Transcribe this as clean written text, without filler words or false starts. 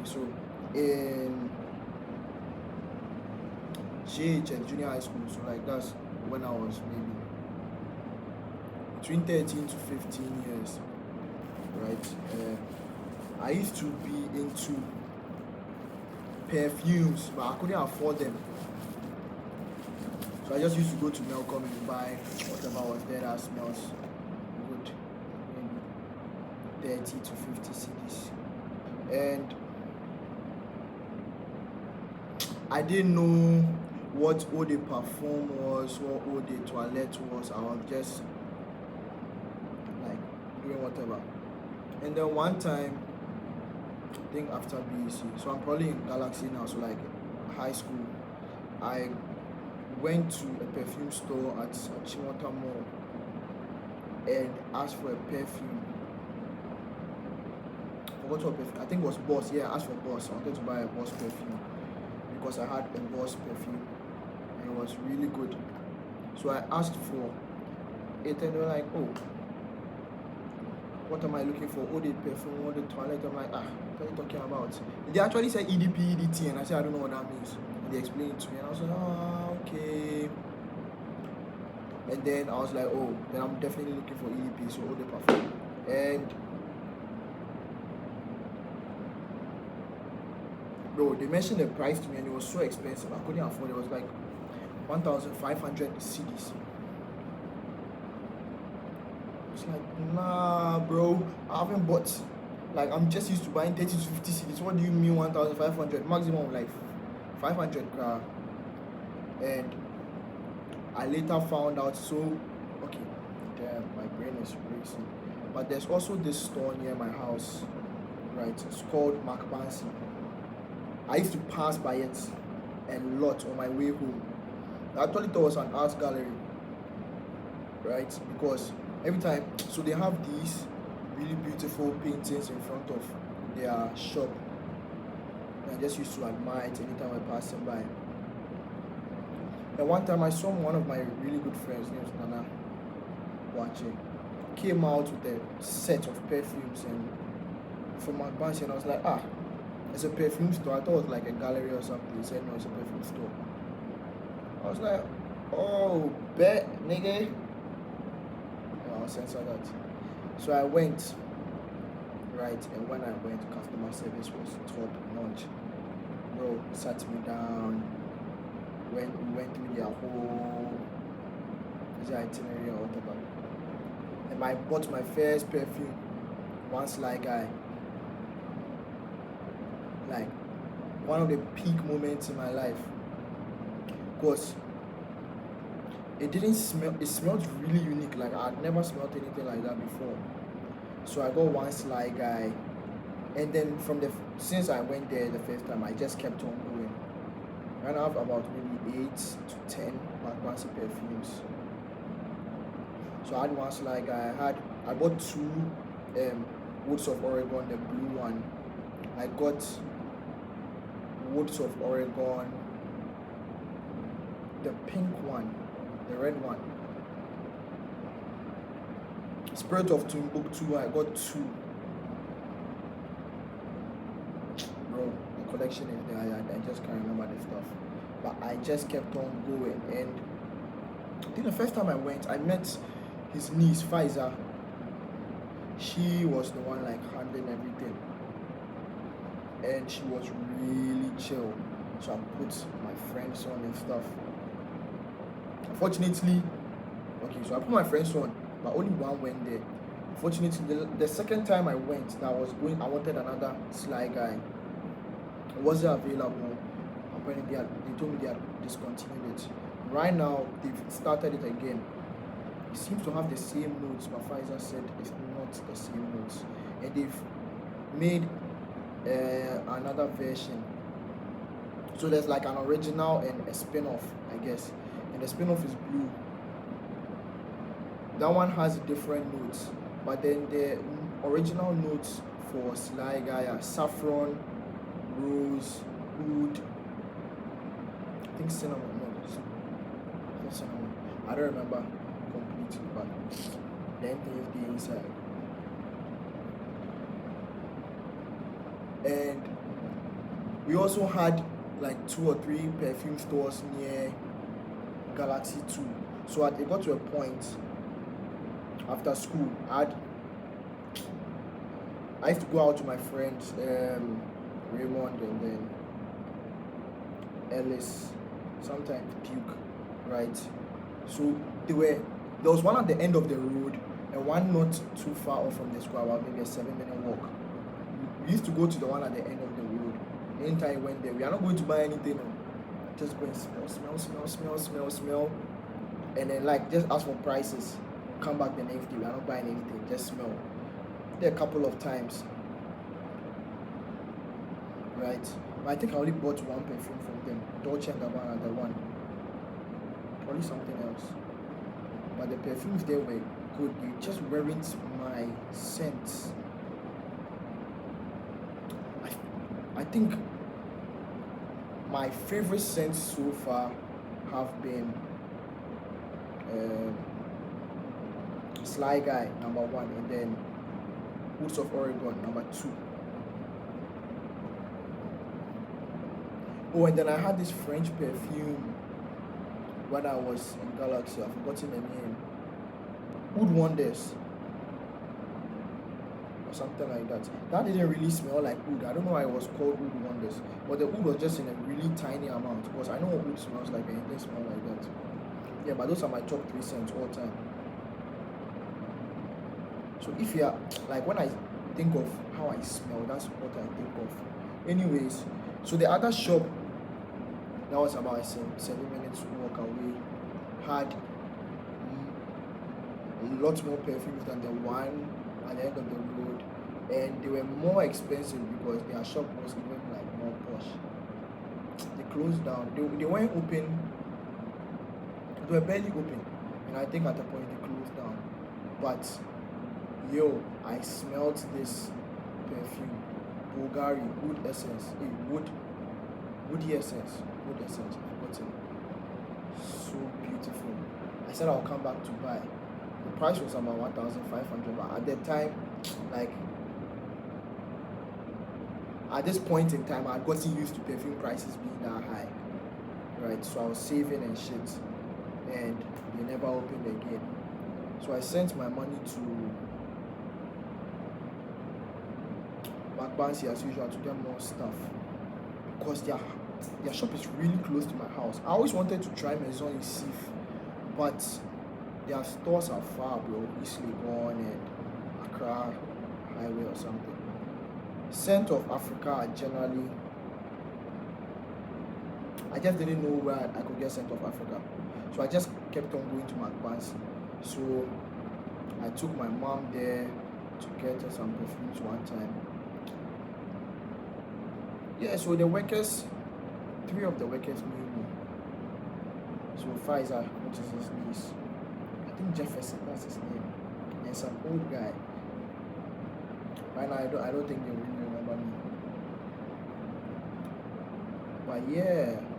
so in JHS junior high school, so like that's when I was maybe between 13 to 15 years, right? I used to be into perfumes, but I couldn't afford them. So I just used to go to Melcom and buy whatever was there that smells good, maybe 30 to 50 CDs. And I didn't know what eau de parfum was, what eau de toilette was. I was just like doing whatever. And then one time, I think after BEC, so I'm probably in Galaxy now, so like high school, I went to a perfume store at Chimota Mall and asked for a perfume. I forgot what perfume, I think it was Boss. Yeah, I asked for Boss. I wanted to buy a Boss perfume because I had a Boss perfume and it was really good. So I asked for it and they were like, oh, what am I looking for? Eau de perfume, eau de toilette. I'm like, what are you talking about? They actually said EDP, EDT, and I said, I don't know what that means. And they explained it to me and I was like, okay. And then I was like, oh, then I'm definitely looking for EDP, so eau de parfum. And bro, they mentioned the price to me and it was so expensive. I couldn't afford it. It was like 1,500 CDs. It's like, nah, bro, I haven't bought. Like, I'm just used to buying 30 to 50 CDs. What do you mean 1,500? Maximum like 500 car. And I later found out, so, okay, damn, my brain is racing. But there's also this store near my house, right? It's called McBansey. I used to pass by it a lot on my way home. I actually thought it was an art gallery, right? Because every time, so they have these really beautiful paintings in front of their shop. And I just used to admire it anytime I passed them by. And one time I saw one of my really good friends, named Nana, watching, came out with a set of perfumes and from McBansey, and I was like, it's a perfume store. I thought it was like a gallery or something. He said no, it's a perfume store. I was like, oh, bet, nigga. I'll censor that. So I went, right, and when I went, customer service was top notch. Bro, sat me down, we went through their whole itinerary or whatever. And I bought my first perfume, one Sly Guy. Like, one of the peak moments in my life. Because it didn't smell, it smelled really unique. Like, I'd never smelled anything like that before. So I got one Sly Guy. And then since I went there the first time, I just kept on going. And I have about maybe 8 to 10 McBansey perfumes. So I had one Sly Guy. I bought 2 Woods of Oregon, the blue one. I got Woods of Oregon, the pink one, the red one. Spirit of Timbuktu, I got 2. Bro, the collection is there. I just can't remember the stuff. But I just kept on going. And I think the first time I went, I met his niece, Pfizer. She was the one like handling everything. And she was really chill. So I put my friends on and stuff. Unfortunately, so I put my friends on, but only one went there. Unfortunately, the second time I went, I wanted another Sly Guy. It wasn't available. Apparently, they told me they had discontinued it. Right now, they've started it again. It seems to have the same notes, but Pfizer said it's not the same notes. And they've made another version. So there's like an original and a spin-off, I guess. And the spin-off is blue. That one has different notes, but then the original notes for Sly Guy are saffron, rose, oud, I think cinnamon. No, not cinnamon. I don't remember completely, but then things the inside. And We also had like 2 or 3 perfume stores near Galaxy 2. So it got to a point after school. I used to go out with my friends, Raymond and then Ellis, sometimes Puke, right? So there was one at the end of the road and one not too far off from the school, about maybe a 7-minute walk. We used to go to the one at the end of the road. Anytime we went there, we are not going to buy anything. No. Just go and smell, and then like just ask for prices. Come back the next day, we are not buying anything, just smell. There a couple of times, right? But I think I only bought one perfume from them, Dolce and Gabbana, the one. Probably something else. But the perfumes there were good. They just weren't my scent. I think my favorite scents so far have been Sly Guy #1, and then Woods of Oregon #2. Oh, and then I had this French perfume when I was in Galaxy. I've forgotten the name. Wood Wonders or something like that. That didn't really smell like wood. I don't know why it was called Wood Wonders, but the wood was just in a really tiny amount. Because I know what wood smells like, and it didn't smell like that. Yeah, but those are my top 3 scents all time. So if you are like, when I think of how I smell, that's what I think of. Anyways, so the other shop that was about a 7 minutes walk away had a lot more perfumes than the one at the end of the road, and they were more expensive because their shop was even like more posh. They closed down. They weren't open. They were barely open, and I think at a point they closed down. But yo, I smelled this perfume, Bulgari Wood Essence, Woody Essence, I've forgotten. So beautiful. I said I'll come back to buy. The price was about 1,500, but at that time, like at this point in time, I had gotten used to perfume prices being that high, right? So I was saving and shit, and they never opened again. So I sent my money to Backgroound as usual to get more stuff because their shop is really close to my house. I always wanted to try Maison Isif, but their stores are far, bro. East Legon and Accra Highway or something. Scent of Africa are generally, I just didn't know where I could get Scent of Africa, so I just kept on going to McBancy. So I took my mom there to get her some perfumes one time. Yeah, so the workers, 3 of the workers knew me. So Pfizer, which is his niece, I think Jefferson, that's his name, and some old guy. Right now, I don't think they really remember me. But yeah.